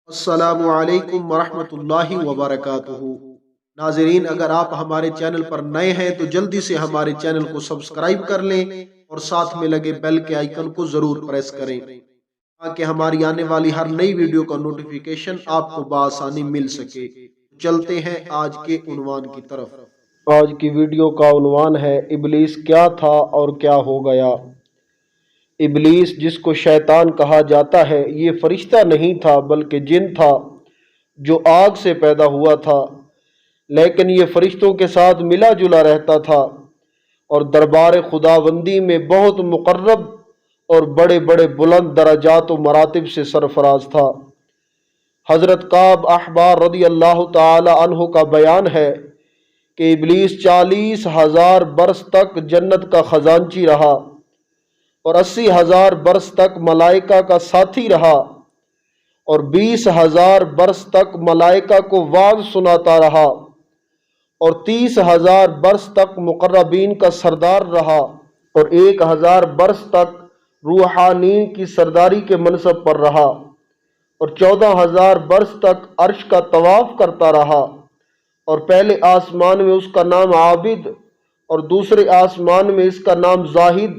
السلام علیکم ورحمۃ اللہ وبرکاتہ۔ ناظرین، اگر آپ ہمارے چینل پر نئے ہیں تو جلدی سے ہمارے چینل کو سبسکرائب کر لیں اور ساتھ میں لگے بیل کے آئیکن کو ضرور پریس کریں تاکہ ہماری آنے والی ہر نئی ویڈیو کا نوٹیفیکیشن آپ کو بآسانی مل سکے۔ چلتے ہیں آج کے عنوان کی طرف۔ آج کی ویڈیو کا عنوان ہے ابلیس کیا تھا اور کیا ہو گیا۔ ابلیس، جس کو شیطان کہا جاتا ہے، یہ فرشتہ نہیں تھا بلکہ جن تھا جو آگ سے پیدا ہوا تھا، لیکن یہ فرشتوں کے ساتھ ملا جلا رہتا تھا اور دربار خداوندی میں بہت مقرب اور بڑے بڑے بلند درجات و مراتب سے سرفراز تھا۔ حضرت کعب احبار رضی اللہ تعالی عنہ کا بیان ہے کہ ابلیس 40,000 برس تک جنت کا خزانچی رہا اور 80,000 برس تک ملائکہ کا ساتھی رہا اور 20,000 برس تک ملائکہ کو وعظ سناتا رہا اور 30,000 برس تک مقربین کا سردار رہا اور 1,000 برس تک روحانین کی سرداری کے منصب پر رہا اور 14,000 برس تک عرش کا طواف کرتا رہا، اور پہلے آسمان میں اس کا نام عابد اور دوسرے آسمان میں اس کا نام زاہد،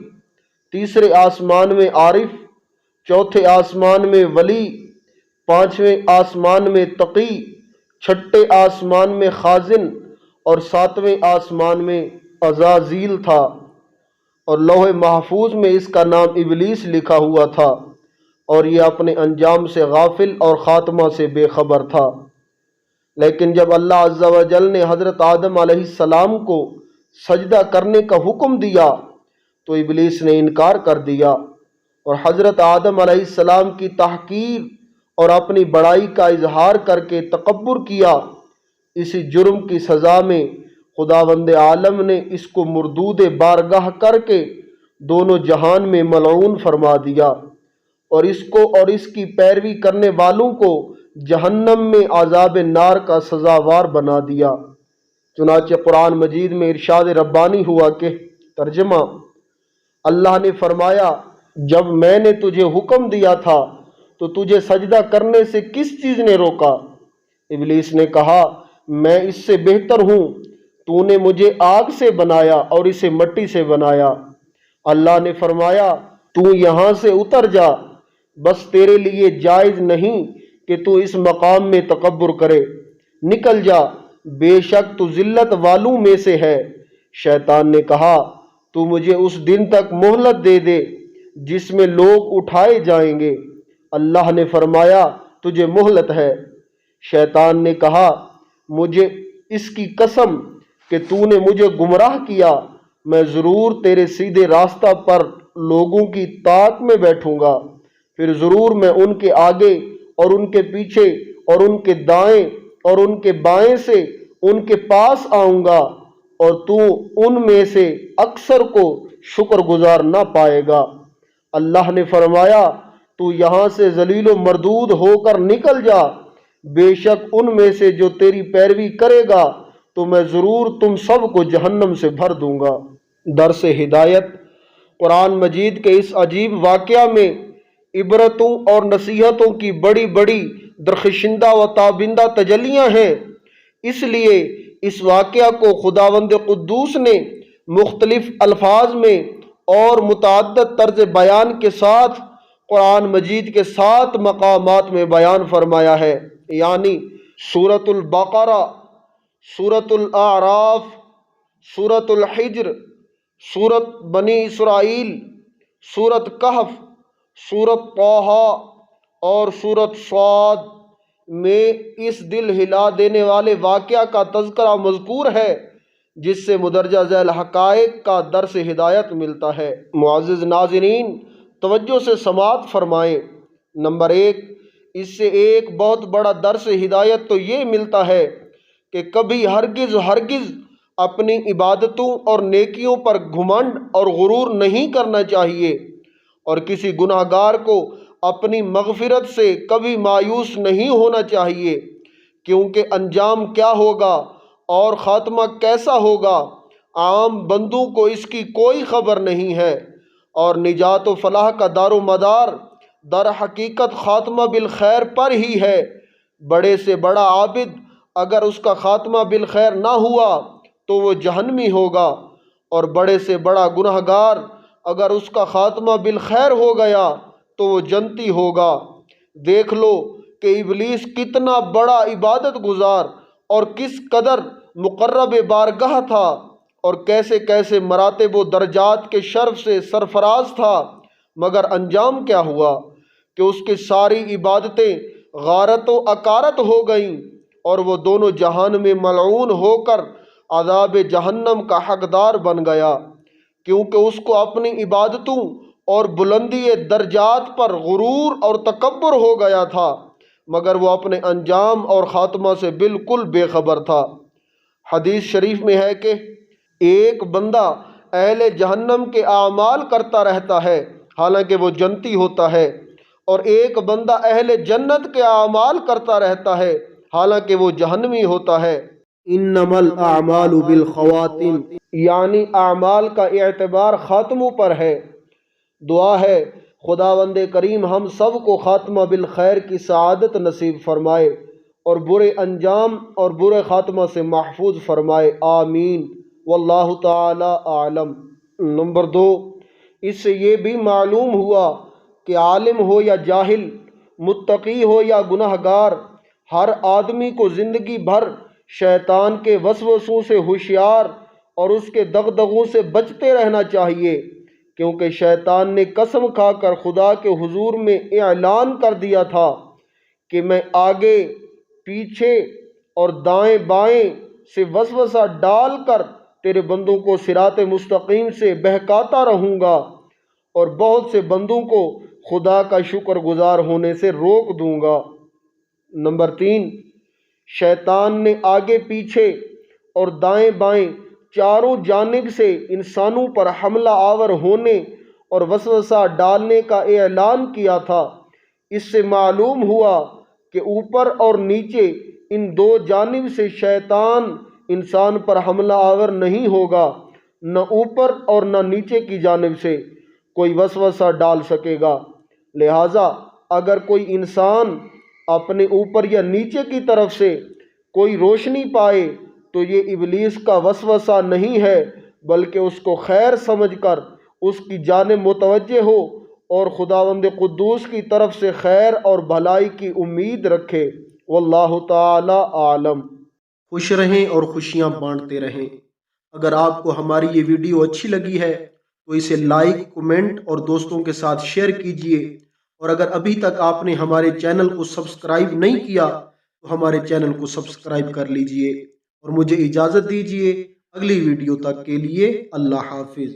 تیسرے آسمان میں عارف، چوتھے آسمان میں ولی، پانچویں آسمان میں تقی، چھٹے آسمان میں خازن اور ساتویں آسمان میں عزازیل تھا، اور لوح محفوظ میں اس کا نام ابلیس لکھا ہوا تھا، اور یہ اپنے انجام سے غافل اور خاتمہ سے بے خبر تھا۔ لیکن جب اللہ عز و جل نے حضرت آدم علیہ السلام کو سجدہ کرنے کا حکم دیا تو ابلیس نے انکار کر دیا اور حضرت آدم علیہ السلام کی تحقیر اور اپنی بڑائی کا اظہار کر کے تکبر کیا۔ اسی جرم کی سزا میں خداوند عالم نے اس کو مردود بارگاہ کر کے دونوں جہان میں ملعون فرما دیا اور اس کو اور اس کی پیروی کرنے والوں کو جہنم میں عذاب نار کا سزاوار بنا دیا۔ چنانچہ قرآن مجید میں ارشاد ربانی ہوا کہ ترجمہ: اللہ نے فرمایا، جب میں نے تجھے حکم دیا تھا تو تجھے سجدہ کرنے سے کس چیز نے روکا؟ ابلیس نے کہا، میں اس سے بہتر ہوں، تو نے مجھے آگ سے بنایا اور اسے مٹی سے بنایا۔ اللہ نے فرمایا، تو یہاں سے اتر جا، بس تیرے لیے جائز نہیں کہ تو اس مقام میں تکبر کرے، نکل جا، بے شک تو ذلت والوں میں سے ہے۔ شیطان نے کہا، تو مجھے اس دن تک مہلت دے دے جس میں لوگ اٹھائے جائیں گے۔ اللہ نے فرمایا، تجھے مہلت ہے۔ شیطان نے کہا، مجھے اس کی قسم کہ تو نے مجھے گمراہ کیا، میں ضرور تیرے سیدھے راستہ پر لوگوں کی طاق میں بیٹھوں گا، پھر ضرور میں ان کے آگے اور ان کے پیچھے اور ان کے دائیں اور ان کے بائیں سے ان کے پاس آؤں گا، اور تو ان میں سے اکثر کو شکر گزار نہ پائے گا۔ اللہ نے فرمایا، تو یہاں سے ذلیل و مردود ہو کر نکل جا، بے شک ان میں سے جو تیری پیروی کرے گا تو میں ضرور تم سب کو جہنم سے بھر دوں گا۔ درس ہدایت: قرآن مجید کے اس عجیب واقعہ میں عبرتوں اور نصیحتوں کی بڑی بڑی درخشندہ و تابندہ تجلیاں ہیں، اس لیے اس واقعہ کو خداوند قدوس نے مختلف الفاظ میں اور متعدد طرز بیان کے ساتھ قرآن مجید کے 7 مقامات میں بیان فرمایا ہے، یعنی سورۃ البقرہ، سورۃ الاعراف، سورۃ الحجر، سورۃ بنی اسرائیل، سورۃ کہف، سورۃ طٰہٰ اور سورۃ صاد میں اس دل ہلا دینے والے واقعہ کا تذکرہ مذکور ہے جس سے مندرجہ ذیل حقائق کا درس ہدایت ملتا ہے۔ معزز ناظرین، توجہ سے سماعت فرمائیں۔ نمبر 1، اس سے ایک بہت بڑا درس ہدایت تو یہ ملتا ہے کہ کبھی ہرگز اپنی عبادتوں اور نیکیوں پر گھمنڈ اور غرور نہیں کرنا چاہیے، اور کسی گناہ گار کو اپنی مغفرت سے کبھی مایوس نہیں ہونا چاہیے، کیونکہ انجام کیا ہوگا اور خاتمہ کیسا ہوگا عام بندوں کو اس کی کوئی خبر نہیں ہے، اور نجات و فلاح کا دار و مدار در حقیقت خاتمہ بالخیر پر ہی ہے۔ بڑے سے بڑا عابد اگر اس کا خاتمہ بالخیر نہ ہوا تو وہ جہنمی ہوگا، اور بڑے سے بڑا گنہگار اگر اس کا خاتمہ بالخیر ہو گیا تو وہ جنتی ہوگا۔ دیکھ لو کہ ابلیس کتنا بڑا عبادت گزار اور کس قدر مقرب بارگاہ تھا، اور کیسے کیسے مراتب و درجات کے شرف سے سرفراز تھا، مگر انجام کیا ہوا کہ اس کی ساری عبادتیں غارت و اکارت ہو گئیں، اور وہ دونوں جہان میں ملعون ہو کر عذاب جہنم کا حقدار بن گیا، کیونکہ اس کو اپنی عبادتوں اور بلندی درجات پر غرور اور تکبر ہو گیا تھا، مگر وہ اپنے انجام اور خاتمہ سے بالکل بے خبر تھا۔ حدیث شریف میں ہے کہ ایک بندہ اہل جہنم کے اعمال کرتا رہتا ہے حالانکہ وہ جنتی ہوتا ہے، اور ایک بندہ اہل جنت کے اعمال کرتا رہتا ہے حالانکہ وہ جہنمی ہوتا ہے۔ انما الاعمال بالخواتم، یعنی اعمال کا اعتبار خاتموں پر ہے۔ دعا ہے خداوند کریم ہم سب کو خاتمہ بالخیر کی سعادت نصیب فرمائے اور برے انجام اور برے خاتمہ سے محفوظ فرمائے، آمین۔ واللہ تعالی اعلم۔ نمبر 2، اس سے یہ بھی معلوم ہوا کہ عالم ہو یا جاہل، متقی ہو یا گنہگار، ہر آدمی کو زندگی بھر شیطان کے وسوسوں سے ہوشیار اور اس کے دغدغوں سے بچتے رہنا چاہیے، کیونکہ شیطان نے قسم کھا کر خدا کے حضور میں اعلان کر دیا تھا کہ میں آگے پیچھے اور دائیں بائیں سے وسوسہ ڈال کر تیرے بندوں کو صراط مستقیم سے بہکاتا رہوں گا، اور بہت سے بندوں کو خدا کا شکر گزار ہونے سے روک دوں گا۔ نمبر 3، شیطان نے آگے پیچھے اور دائیں بائیں چاروں جانب سے انسانوں پر حملہ آور ہونے اور وسوسہ ڈالنے کا اعلان کیا تھا۔ اس سے معلوم ہوا کہ اوپر اور نیچے ان دو جانب سے شیطان انسان پر حملہ آور نہیں ہوگا، نہ اوپر اور نہ نیچے کی جانب سے کوئی وسوسہ ڈال سکے گا۔ لہٰذا اگر کوئی انسان اپنے اوپر یا نیچے کی طرف سے کوئی روشنی پائے تو یہ ابلیس کا وسوسہ نہیں ہے، بلکہ اس کو خیر سمجھ کر اس کی جانب متوجہ ہو اور خداوند قدوس کی طرف سے خیر اور بھلائی کی امید رکھے۔ واللہ تعالی عالم۔ خوش رہیں اور خوشیاں بانٹتے رہیں۔ اگر آپ کو ہماری یہ ویڈیو اچھی لگی ہے تو اسے لائک، کمنٹ اور دوستوں کے ساتھ شیئر کیجیے، اور اگر ابھی تک آپ نے ہمارے چینل کو سبسکرائب نہیں کیا تو ہمارے چینل کو سبسکرائب کر لیجیے، اور مجھے اجازت دیجیے اگلی ویڈیو تک کے لیے۔ اللہ حافظ۔